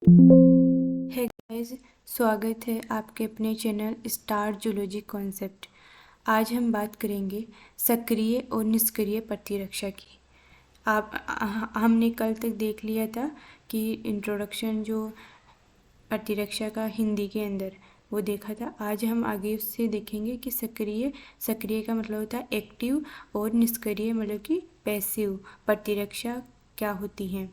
है गाइस, स्वागत है आपके अपने चैनल स्टार जूलॉजी कॉन्सेप्ट। आज हम बात करेंगे सक्रिय और निष्क्रिय प्रतिरक्षा की। हमने कल तक देख लिया था कि इंट्रोडक्शन जो प्रतिरक्षा का हिंदी के अंदर वो देखा था। आज हम आगे उससे देखेंगे कि सक्रिय का मतलब होता है एक्टिव और निष्क्रिय मतलब कि पैसिव प्रतिरक्षा क्या होती है।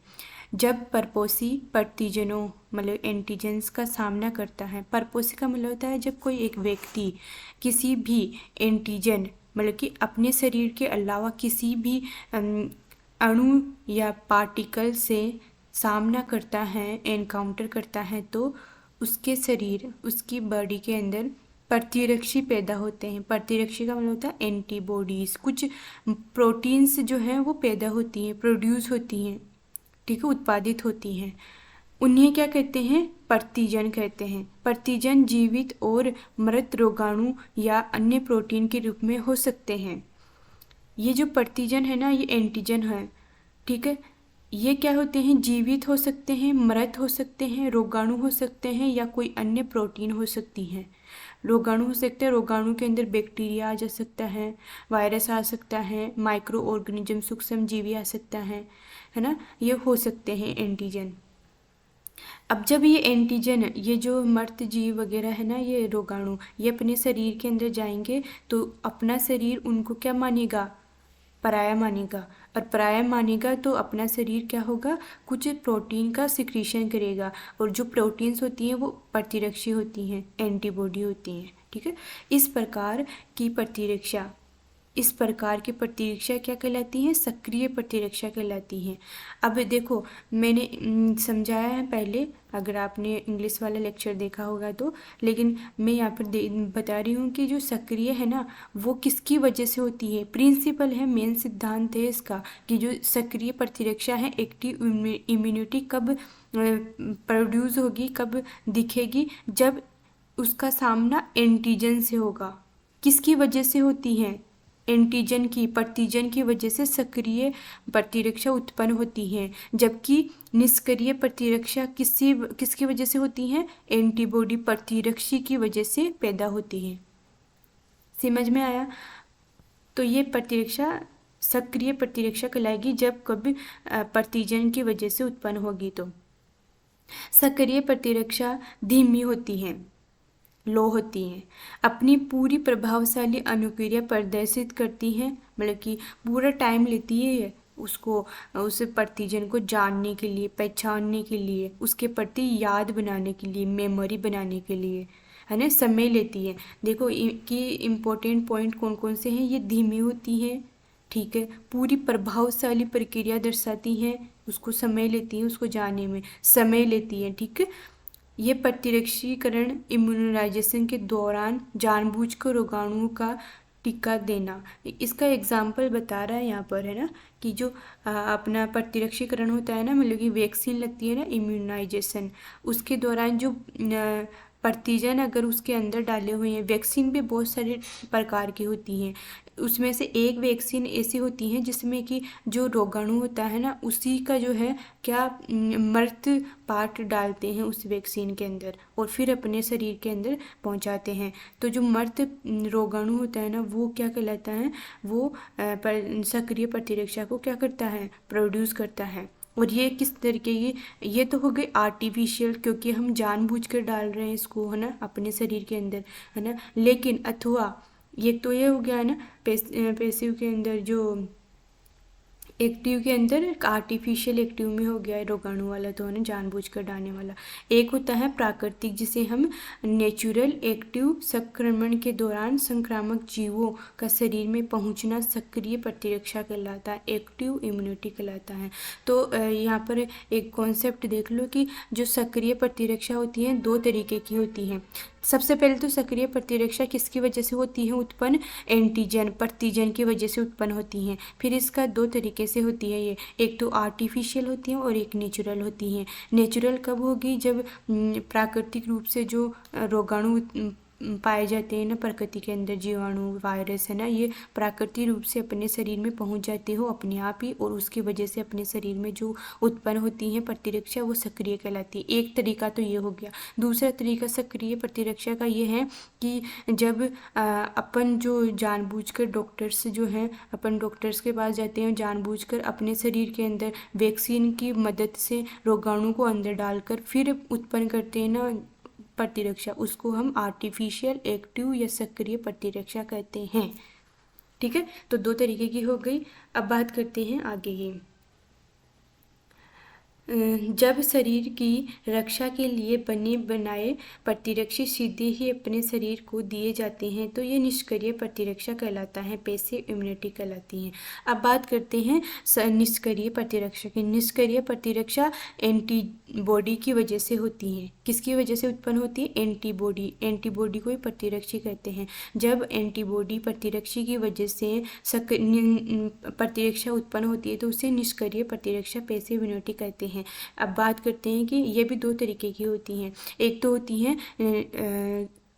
जब परपोषी प्रतिजनों मतलब एंटीजेंस का सामना करता है। परपोषी का मतलब होता है जब कोई एक व्यक्ति किसी भी एंटीजन मतलब कि अपने शरीर के अलावा किसी भी अणु या पार्टिकल से सामना करता है, एनकाउंटर करता है, तो उसके शरीर उसकी बॉडी के अंदर प्रतिरक्षी पैदा होते हैं। प्रतिरक्षी का मतलब होता है एंटीबॉडीज। कुछ प्रोटीन्स जो हैं वो पैदा होती हैं, प्रोड्यूस होती हैं, ठीक है, उत्पादित होती हैं। उन्हें क्या कहते हैं? प्रतिजन कहते हैं। प्रतिजन जीवित और मृत रोगाणु या अन्य प्रोटीन के रूप में हो सकते हैं। ये जो प्रतिजन है ना, ये एंटीजन है, ठीक है। ये क्या होते हैं? जीवित हो सकते हैं, मृत हो सकते हैं, रोगाणु हो सकते हैं या कोई अन्य प्रोटीन हो सकती हैं। रोगाणु हो सकते हैं, रोगाणु के अंदर बैक्टीरिया आ जा सकता है, वायरस आ सकता है, माइक्रो ऑर्गेनिज्म सूक्ष्म जीवी आ सकता है ना, ये हो सकते हैं एंटीजन। अब जब ये एंटीजन, ये जो मर्त जीव वगैरह है ना, ये रोगाणु, ये अपने शरीर के अंदर जाएंगे तो अपना शरीर उनको क्या मानेगा? पराया मानेगा। और पराया मानेगा तो अपना शरीर क्या होगा? कुछ प्रोटीन का सिक्रीशन करेगा। और जो प्रोटीन्स होती हैं वो प्रतिरक्षी होती हैं, एंटीबॉडी होती हैं, ठीक है। इस प्रकार की प्रतिरक्षा क्या कहलाती है? सक्रिय प्रतिरक्षा कहलाती है। अब देखो, मैंने समझाया है पहले, अगर आपने इंग्लिश वाला लेक्चर देखा होगा तो, लेकिन मैं यहाँ पर बता रही हूँ कि जो सक्रिय है ना, वो किसकी वजह से होती है। प्रिंसिपल है, मेन सिद्धांत है इसका कि जो सक्रिय प्रतिरक्षा है, एक्टिव इम्यूनिटी कब प्रोड्यूस होगी, कब दिखेगी? जब उसका सामना एंटीजन से होगा। किसकी वजह से होती है? एंटीजन की, प्रतिजन की वजह से सक्रिय प्रतिरक्षा उत्पन्न होती है। जबकि निष्क्रिय प्रतिरक्षा किसकी वजह से होती है? एंटीबॉडी प्रतिरक्षी की वजह से पैदा होती है। समझ में आया? तो ये प्रतिरक्षा सक्रिय प्रतिरक्षा कहलाएगी जब कभी प्रतिजन की वजह से उत्पन्न होगी। तो सक्रिय प्रतिरक्षा धीमी होती है, लो होती हैं, अपनी पूरी प्रभावशाली अनुक्रिया प्रदर्शित करती हैं, मतलब कि पूरा टाइम लेती है उसको, उस प्रतिजन को जानने के लिए, पहचानने के लिए, उसके प्रति याद बनाने के लिए, मेमोरी बनाने के लिए, है ना, समय लेती है। देखो कि इम्पोर्टेंट पॉइंट कौन कौन से हैं। ये धीमी होती है, ठीक है, पूरी प्रभावशाली प्रक्रिया दर्शाती है, उसको समय लेती है, उसको जानने में समय लेती है, ठीक है। ये प्रतिरक्षीकरण इम्यूनाइजेशन के दौरान जानबूझकर रोगाणुओं का टीका देना, इसका एग्जाम्पल बता रहा है यहाँ पर, है ना, कि जो अपना प्रतिरक्षीकरण होता है ना, मतलब कि वैक्सीन लगती है ना, इम्यूनाइजेशन, उसके दौरान जो प्रतिजन अगर उसके अंदर डाले हुए हैं, वैक्सीन भी बहुत सारे प्रकार की होती हैं, उसमें से एक वैक्सीन ऐसी होती है जिसमें कि जो रोगाणु होता है ना, उसी का जो है क्या मृत पार्ट डालते हैं उस वैक्सीन के अंदर और फिर अपने शरीर के अंदर पहुंचाते हैं। तो जो मृत रोगाणु होता है ना, वो क्या कहलाता है? वो सक्रिय प्रतिरक्षा को क्या करता है? प्रोड्यूस करता है। और ये किस तरीके की? ये तो हो गई आर्टिफिशियल, क्योंकि हम जानबूझकर डाल रहे हैं इसको, है ना, अपने शरीर के अंदर, है ना। लेकिन अथवा ये तो ये हो गया है ना, पैसिव के अंदर, जो एक्टिव के अंदर आर्टिफिशियल एक्टिव में हो गया है रोगाणु वाला, तो है ना, जानबूझकर डालने वाला। एक होता है प्राकृतिक, जिसे हम नेचुरल एक्टिव, संक्रमण के दौरान संक्रामक जीवों का शरीर में पहुंचना सक्रिय प्रतिरक्षा कहलाता है, एक्टिव इम्यूनिटी कहलाता है। तो यहाँ पर एक कॉन्सेप्ट देख लो कि जो सक्रिय प्रतिरक्षा होती है दो तरीके की होती हैं। सबसे पहले तो सक्रिय प्रतिरक्षा किसकी वजह से होती है उत्पन्न? एंटीजन, प्रतिजन की वजह से उत्पन्न होती हैं। फिर इसका दो तरीके से होती है ये, एक तो आर्टिफिशियल होती है और एक नेचुरल होती हैं। नेचुरल कब होगी? जब प्राकृतिक रूप से जो रोगाणु पाए जाते हैं ना प्रकृति के अंदर, जीवाणु वायरस है ना, ये प्राकृतिक रूप से अपने शरीर में पहुंच जाते हो अपने आप ही, और उसकी वजह से अपने शरीर में जो उत्पन्न होती हैं प्रतिरक्षा वो सक्रिय कहलाती है। एक तरीका तो ये हो गया। दूसरा तरीका सक्रिय प्रतिरक्षा का ये है कि जब अपन जो जानबूझकर डॉक्टर्स जो हैं, अपन डॉक्टर्स के पास जाते हैं जानबूझकर अपने शरीर के अंदर वैक्सीन की मदद से रोगाणु को अंदर डालकर फिर उत्पन्न करते हैं ना प्रतिरक्षा, उसको हम आर्टिफिशियल एक्टिव या सक्रिय प्रतिरक्षा कहते हैं। ठीक है, तो दो तरीके की हो गई। अब बात करते हैं आगे की। जब शरीर की रक्षा के लिए बने बनाए प्रतिरक्षी सीधे ही अपने शरीर को दिए जाते हैं तो ये निष्क्रिय प्रतिरक्षा कहलाता है, पैसिव इम्यूनिटी कहलाती है। अब बात करते हैं निष्क्रिय प्रतिरक्षा की। निष्क्रिय प्रतिरक्षा एंटीबॉडी की वजह से होती है। किसकी वजह से उत्पन्न होती है? एंटीबॉडी। एंटीबॉडी को ही प्रतिरक्षी कहते हैं। जब एंटीबॉडी प्रतिरक्षी की वजह से प्रतिरक्षा उत्पन्न होती है तो उसे निष्क्रिय प्रतिरक्षा, पैसिव इम्यूनिटी कहते हैं। अब बात करते हैं कि ये भी दो तरीके की होती हैं। एक तो होती है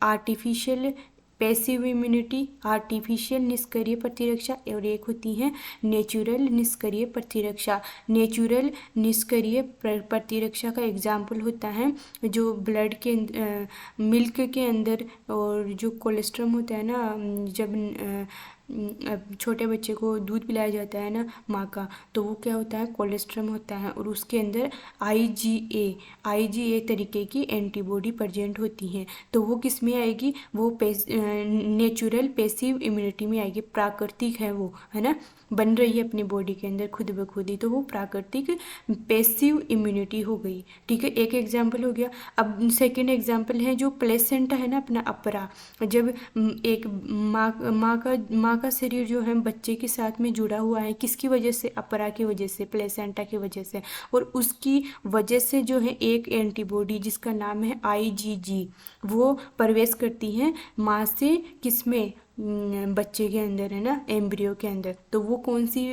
आर्टिफिशियल पैसिव इम्यूनिटी, आर्टिफिशियल निष्क्रिय प्रतिरक्षा, और एक होती है नेचुरल निष्क्रिय प्रतिरक्षा। नेचुरल निष्क्रिय प्रतिरक्षा का एग्जाम्पल होता है जो ब्लड के मिल्क के अंदर, और जो कोलेस्ट्रम होता है ना, जब छोटे बच्चे को दूध पिलाया जाता है ना माँ का, तो वो क्या होता है? कोलेस्ट्रम होता है, और उसके अंदर आईजीए तरीके की एंटीबॉडी प्रेजेंट होती हैं। तो वो किस में आएगी? वो नेचुरल पैसिव इम्यूनिटी में आएगी। प्राकृतिक है वो, है ना, बन रही है अपनी बॉडी के अंदर खुद ब खुद ही, तो वो प्राकृतिक पैसिव इम्यूनिटी हो गई। ठीक है, एक एग्जाम्पल हो गया। अब सेकेंड एग्जाम्पल है जो प्लेसेंटा है ना अपना अपरा। जब एक माँ का शरीर जो है बच्चे के साथ में जुड़ा हुआ है, किसकी वजह से? अपरा की वजह से, प्लेसेंटा की वजह से, और उसकी वजह से जो है एक एंटीबॉडी जिसका नाम है आईजीजी, वो प्रवेश करती है माँ से किसमें? बच्चे के अंदर, है ना, एम्ब्रियो के अंदर। तो वो कौन सी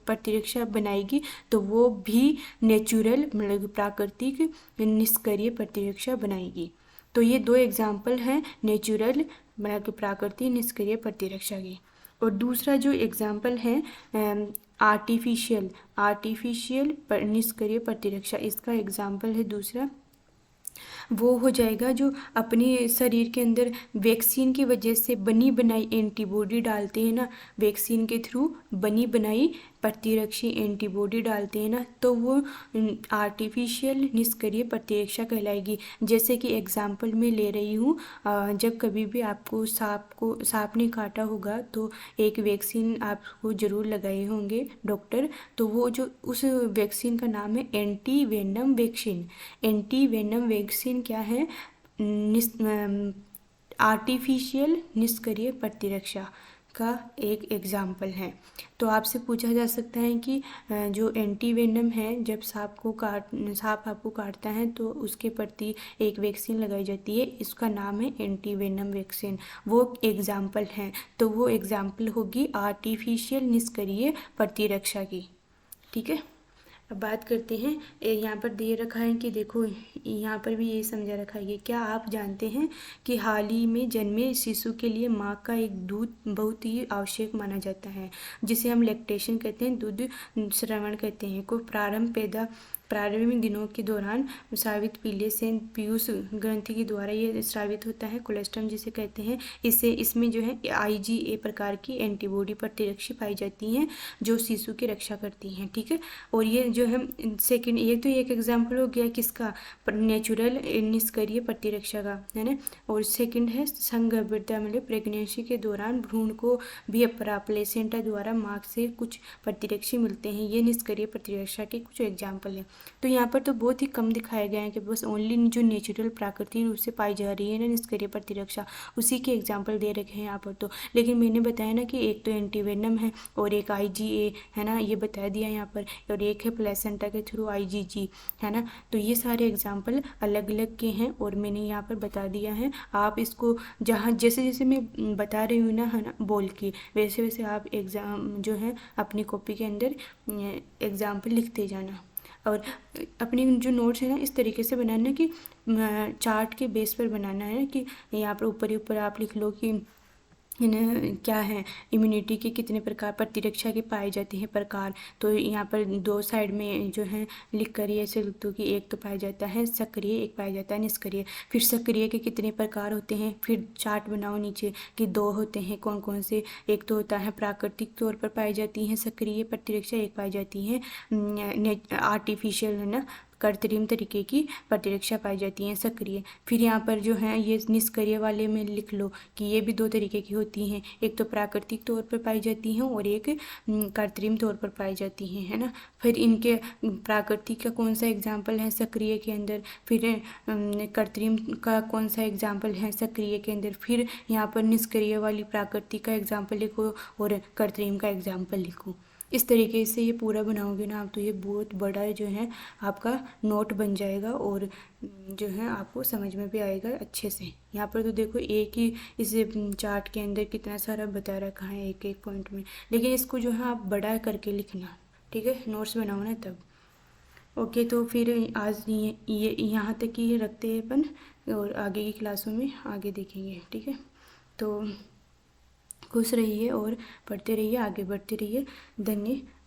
प्रतिरक्षा बनाएगी? तो वो भी नेचुरल मतलब प्राकृतिक निष्क्रिय प्रतिरक्षा बनाएगी। तो ये दो एग्जाम्पल हैं नेचुरल मतलब प्राकृतिक निष्क्रिय प्रतिरक्षा की। और दूसरा जो एग्जाम्पल है आर्टिफिशियल निष्क्रिय प्रतिरक्षा, इसका एग्जाम्पल है दूसरा, वो हो जाएगा जो अपने शरीर के अंदर वैक्सीन की वजह से बनी बनाई एंटीबॉडी डालते हैं ना, वैक्सीन के थ्रू बनी बनाई प्रतिरक्षी एंटीबॉडी डालते हैं ना, तो वो आर्टिफिशियल निष्क्रिय प्रतिरक्षा कहलाएगी। जैसे कि एग्जाम्पल में ले रही हूँ, जब कभी भी आपको सांप ने काटा होगा तो एक वैक्सीन आपको ज़रूर लगाए होंगे डॉक्टर, तो वो जो उस वैक्सीन का नाम है anti venom vaccine. Anti venom vaccine क्या है? आर्टिफिशियल निष्क्रिय प्रतिरक्षा का एक एग्जाम्पल है। तो आपसे पूछा जा सकता है कि जो एंटी वेनम है, जब सांप आपको काटता है तो उसके प्रति एक वैक्सीन लगाई जाती है, इसका नाम है एंटी वेनम वैक्सीन। वो एग्जाम्पल है, तो वो एग्जाम्पल होगी आर्टिफिशियल निष्क्रिय प्रतिरक्षा की। ठीक है, अब बात करते हैं, यहाँ पर दे रखा है कि देखो यहाँ पर भी ये समझा रखा है कि क्या आप जानते हैं कि हाल ही में जन्मे शिशु के लिए माँ का एक दूध बहुत ही आवश्यक माना जाता है, जिसे हम लैक्टेशन कहते हैं, दूध श्रवण कहते हैं, को प्रारंभिक दिनों के दौरान स्रावित पीले से पीयूष ग्रंथि के द्वारा ये स्रावित होता है, कोलेस्ट्रम जिसे कहते हैं। इसमें जो है आईजीए प्रकार की एंटीबॉडी प्रतिरक्षी पाई जाती हैं जो शिशु की रक्षा करती हैं। ठीक है, और ये जो है सेकंड, ये तो एक एग्जाम्पल हो गया किसका? नेचुरल निष्क्रिय प्रतिरक्षा का, है ना। और सेकंड है संगर्भता मतलब प्रेगनेंसी के दौरान भ्रूण को भी अपरा प्लेसेंटा द्वारा माँ से कुछ प्रतिरक्षी मिलते हैं। ये निष्क्रिय प्रतिरक्षा के कुछ एग्जाम्पल हैं। तो यहाँ पर तो बहुत ही कम दिखाया गया है कि बस ओनली जो नेचुरल प्राकृतिक रूप से पाई जा रही है ना निष्क्रिय प्रतिरक्षा, उसी के एग्जाम्पल दे रखे हैं यहाँ पर। तो लेकिन मैंने बताया ना कि एक तो एंटीवेनम है और एक आईजीए है ना, ये बता दिया यहाँ पर, और एक है प्लेसेंटा के थ्रू आईजीजी, है ना। तो ये सारे एग्जाम्पल अलग अलग के हैं और मैंने यहाँ पर बता दिया है। आप इसको जहाँ जैसे जैसे मैं बता रही हूँ ना, है ना, बोल के, वैसे वैसे आप एग्जाम जो है अपनी कॉपी के अंदर एग्जाम्पल लिखते जाना। और अपने जो नोट्स है ना इस तरीके से बनाना कि चार्ट के बेस पर बनाना है कि यहाँ पर ऊपर ही ऊपर आप लिख लो कि क्या है इम्यूनिटी के कितने प्रकार, प्रतिरक्षा के पाए जाते हैं प्रकार। तो यहाँ पर दो साइड में जो है लिख कर ये ऐसे लिख दो कि एक तो पाया जाता है सक्रिय, एक पाया जाता है निष्क्रिय। फिर सक्रिय के कितने प्रकार होते हैं, फिर चार्ट बनाओ नीचे कि दो होते हैं कौन कौन से। एक तो होता है प्राकृतिक तौर पर पाई जाती है सक्रिय प्रतिरक्षा, एक पाई जाती है आर्टिफिशियल है ना कृत्रिम तरीके की प्रतिरक्षा पाई जाती हैं सक्रिय। फिर यहाँ पर जो है ये निष्क्रिय वाले में लिख लो कि ये भी दो तरीके की होती हैं, एक तो प्राकृतिक तौर पर पाई जाती हैं और एक कृत्रिम तौर पर पाई जाती हैं, है ना। फिर इनके प्राकृतिक का कौन सा एग्जाम्पल है सक्रिय के अंदर, फिर कृत्रिम का कौन सा एग्जाम्पल है सक्रिय के अंदर, फिर यहाँ पर निष्क्रिय वाली प्राकृतिक का एग्जाम्पल लिखो और कृत्रिम का एग्जाम्पल लिखो। इस तरीके से ये पूरा बनाओगे ना आप तो ये बहुत बड़ा जो है आपका नोट बन जाएगा और जो है आपको समझ में भी आएगा अच्छे से। यहाँ पर तो देखो एक ही इस चार्ट के अंदर कितना सारा बता रखा है एक एक पॉइंट में, लेकिन इसको जो है आप बड़ा करके लिखना, ठीक है, नोट्स बनाओ ना तब। ओके, तो फिर आज ये यहाँ तक ही रखते हैं अपन और आगे की क्लासों में आगे देखेंगे, ठीक है। तो खुश रहिए और पढ़ते रहिए, आगे बढ़ते रहिए। धन्यवाद।